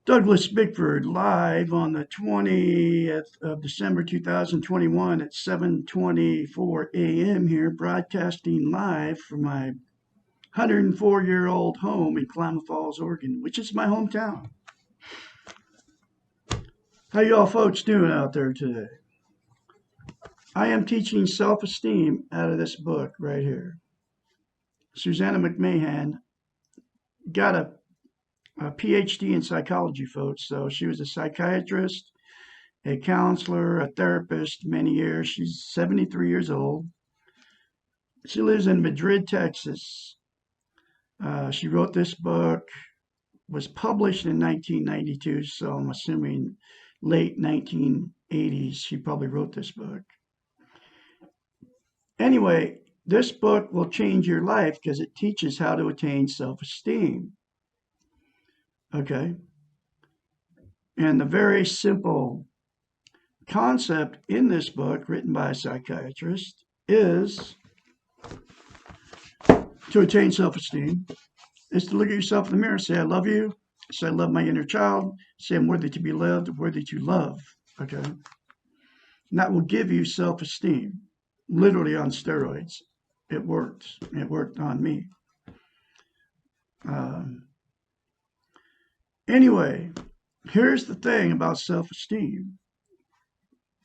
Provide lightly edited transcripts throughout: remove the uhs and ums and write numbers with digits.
Douglas Bickford live on the 20th of December 2021 at 7:24 a.m. here, broadcasting live from my 104-year-old home in Klamath Falls, Oregon, which is my hometown. How y'all folks doing out there today? I am teaching self-esteem out of this book right here. Susanna McMahon got a PhD in psychology, folks. So she was a psychiatrist, a counselor, a therapist many years. She's 73 years old. She lives in Madrid, Texas. She wrote this book, was published in 1992, so I'm assuming late 1980s she probably wrote this book. Anyway, this book will change your life because it teaches how to attain self-esteem. Okay? And the very simple concept in this book, written by a psychiatrist, is to attain self-esteem, is to look at yourself in the mirror, say, I love you, say, I love my inner child, say, I'm worthy to be loved, worthy to love, okay? And that will give you self-esteem, literally on steroids. It worked. It worked on me. Anyway, here's the thing about self-esteem.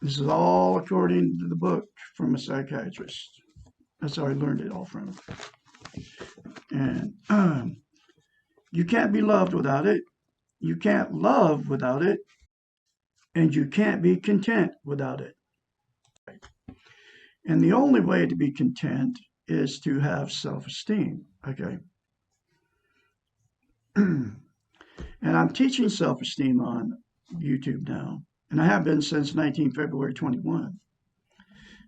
This is all according to the book from a psychiatrist. That's how I learned it all from. And you can't be loved without it. You can't love without it. And you can't be content without it. And the only way to be content is to have self-esteem, okay? And I'm teaching self-esteem on YouTube now. And I have been since February 21.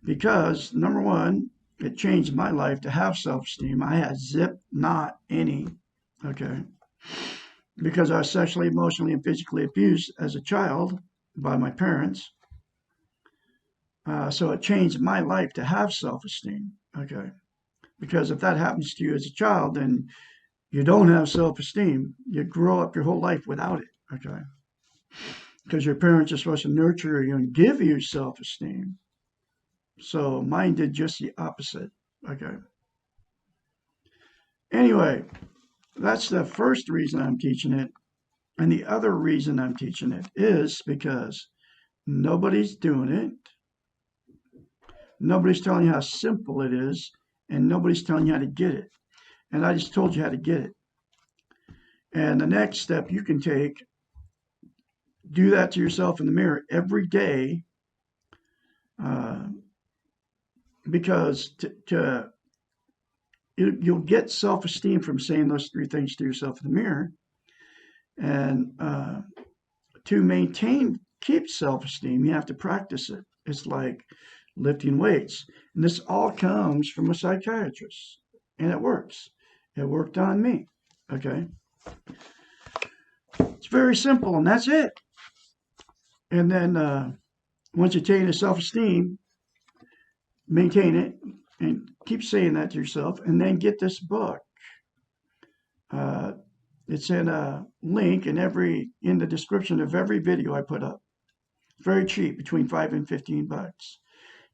Because, number one, it changed my life to have self-esteem. I had not any, okay? Because I was sexually, emotionally, and physically abused as a child by my parents. So it changed my life to have self-esteem, okay? Because if that happens to you as a child, then you don't have self-esteem. You grow up your whole life without it, okay? Because your parents are supposed to nurture you and give you self-esteem. So mine did just the opposite, okay? Anyway, that's the first reason I'm teaching it. And the other reason I'm teaching it is because nobody's doing it. Nobody's telling you how simple it is, and nobody's telling you how to get it. And I just told you how to get it. And the next step you can take, do that to yourself in the mirror every day, because you'll get self-esteem from saying those three things to yourself in the mirror. And to keep self-esteem, you have to practice it. It's like lifting weights. And this all comes from a psychiatrist. And it works. It worked on me. Okay? It's very simple, and that's it. And then once you attain a self-esteem, maintain it, and keep saying that to yourself, and then get this book. It's in a link in the description of every video I put up. Very cheap, between $5 and $15.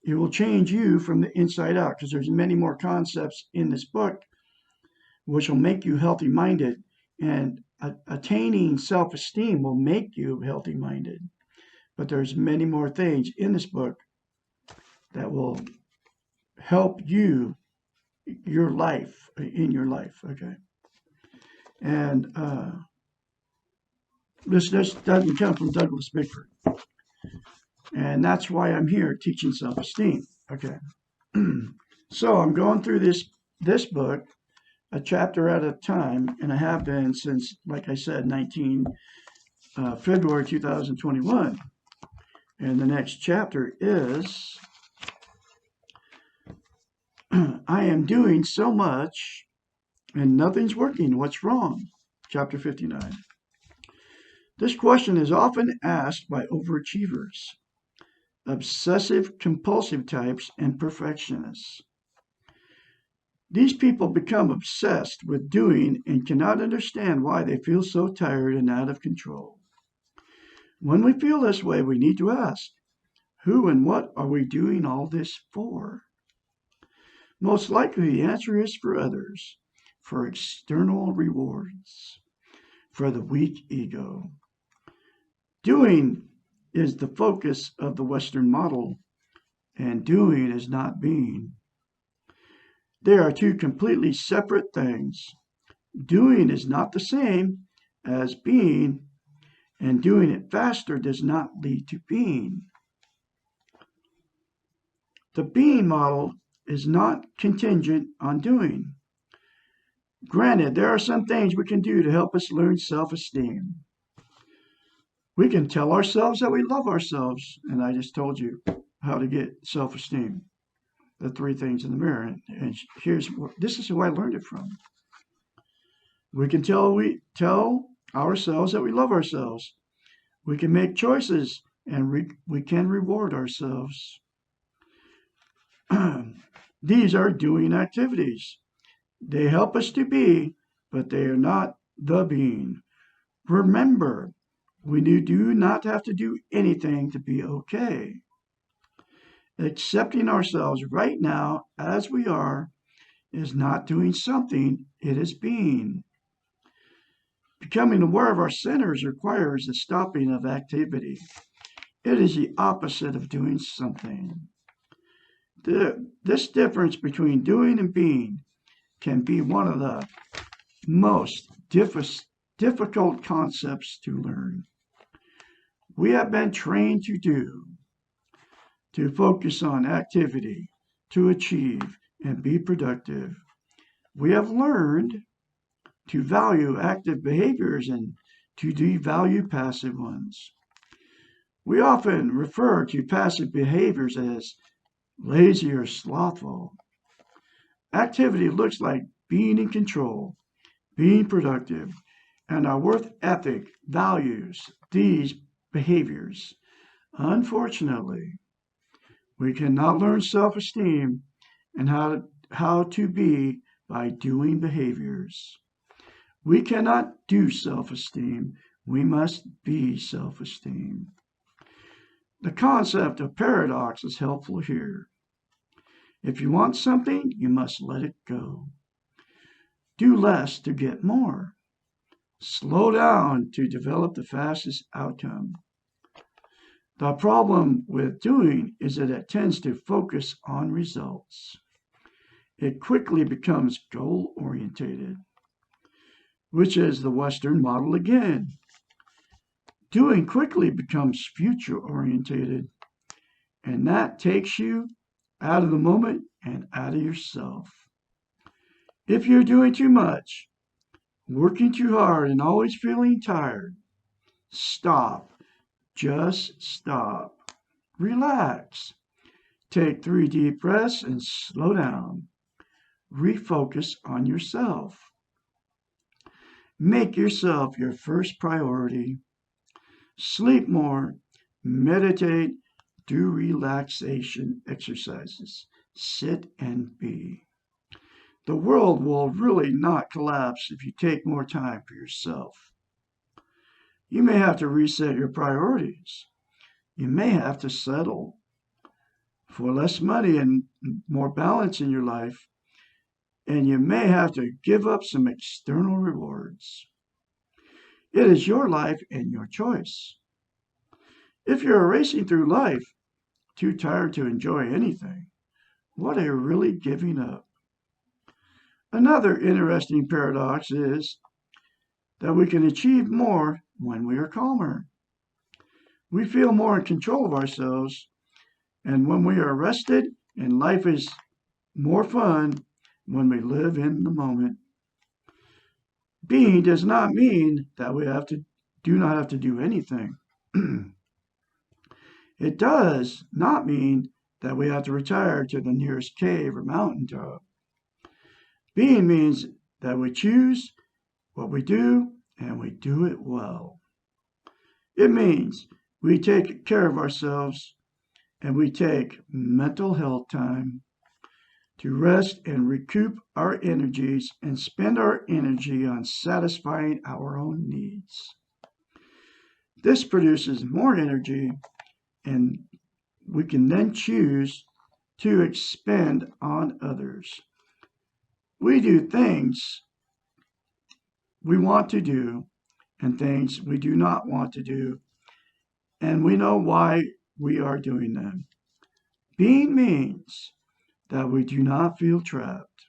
It will change you from the inside out, because there's many more concepts in this book which will make you healthy-minded, and attaining self-esteem will make you healthy-minded. But there's many more things in this book that will help you in your life, okay? And this doesn't come from Douglas Bickford. And that's why I'm here teaching self-esteem, okay? So I'm going through this book a chapter at a time, and I have been since, like I said, February 2021. And the next chapter is, I am doing so much and nothing's working. What's wrong? Chapter 59. This question is often asked by overachievers, obsessive compulsive types, and perfectionists. These people become obsessed with doing and cannot understand why they feel so tired and out of control. When we feel this way, we need to ask, who and what are we doing all this for? Most likely the answer is for others, for external rewards, for the weak ego. Doing is the focus of the Western model, and doing is not being. They are two completely separate things. Doing is not the same as being, and doing it faster does not lead to being. The being model is not contingent on doing. Granted, there are some things we can do to help us learn self-esteem. We can tell ourselves that we love ourselves, and I just told you how to get self-esteem. The three things in the mirror, and this is who I learned it from. We can tell ourselves that we love ourselves. We can make choices, and we can reward ourselves. These are doing activities. They help us to be, but they are not the being. Remember, we do not have to do anything to be okay. Accepting ourselves right now as we are is not doing something, it is being. Becoming aware of our centers requires the stopping of activity. It is the opposite of doing something. This difference between doing and being can be one of the most difficult concepts to learn. We have been trained to focus on activity, to achieve and be productive. We have learned to value active behaviors and to devalue passive ones. We often refer to passive behaviors as lazy or slothful. Activity looks like being in control, being productive, and our worth ethic values these behaviors. Unfortunately, we cannot learn self-esteem and how to be by doing behaviors. We cannot do self-esteem. We must be self-esteem. The concept of paradox is helpful here. If you want something, you must let it go. Do less to get more. Slow down to develop the fastest outcome. The problem with doing is that it tends to focus on results. It quickly becomes goal-orientated, which is the Western model again. Doing quickly becomes future-orientated, and that takes you out of the moment and out of yourself. If you're doing too much, working too hard, and always feeling tired, stop. Just stop. Relax. Take 3 deep breaths and slow down. Refocus on yourself. Make yourself your first priority. Sleep more. Meditate. Do relaxation exercises. Sit and be. The world will really not collapse if you take more time for yourself. You may have to reset your priorities. You may have to settle for less money and more balance in your life. And you may have to give up some external rewards. It is your life and your choice. If you're racing through life, too tired to enjoy anything, what are you really giving up? Another interesting paradox is that we can achieve more when we are calmer. We feel more in control of ourselves, and when we are rested, and life is more fun when we live in the moment. Being does not mean that we do not have to do anything. It does not mean that we have to retire to the nearest cave or mountaintop. Being means that we choose what we do and we do it well. It means we take care of ourselves and we take mental health time to rest and recoup our energies and spend our energy on satisfying our own needs. This produces more energy, and we can then choose to expend on others. We do things we want to do and things we do not want to do, and we know why we are doing them. Being means that we do not feel trapped,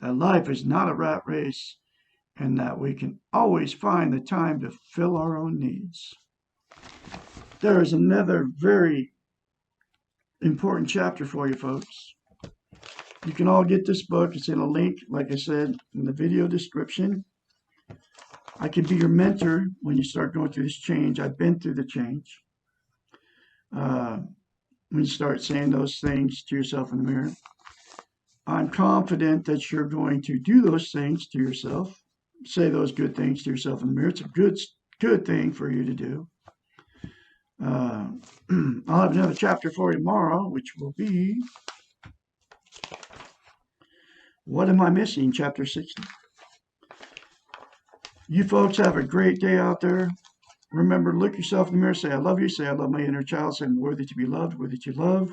that life is not a rat race, and that we can always find the time to fill our own needs. There is another very important chapter for you folks. You can all get this book. It's in a link, like I said, in the video description. I can be your mentor when you start going through this change. I've been through the change. When you start saying those things to yourself in the mirror, I'm confident that you're going to do those things to yourself. Say those good things to yourself in the mirror. It's a good thing for you to do. I'll have another chapter for you tomorrow, which will be What Am I Missing? Chapter 60. You folks have a great day out there. Remember, look yourself in the mirror, say, I love you, say, I love my inner child, say, I'm worthy to be loved, worthy to love.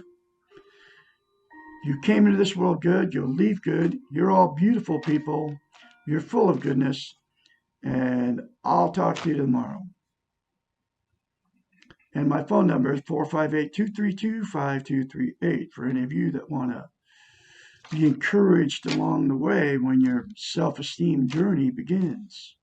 You came into this world good, you'll leave good. You're all beautiful people. You're full of goodness. And I'll talk to you tomorrow. And my phone number is 458-232-5238 for any of you that want to be encouraged along the way when your self-esteem journey begins.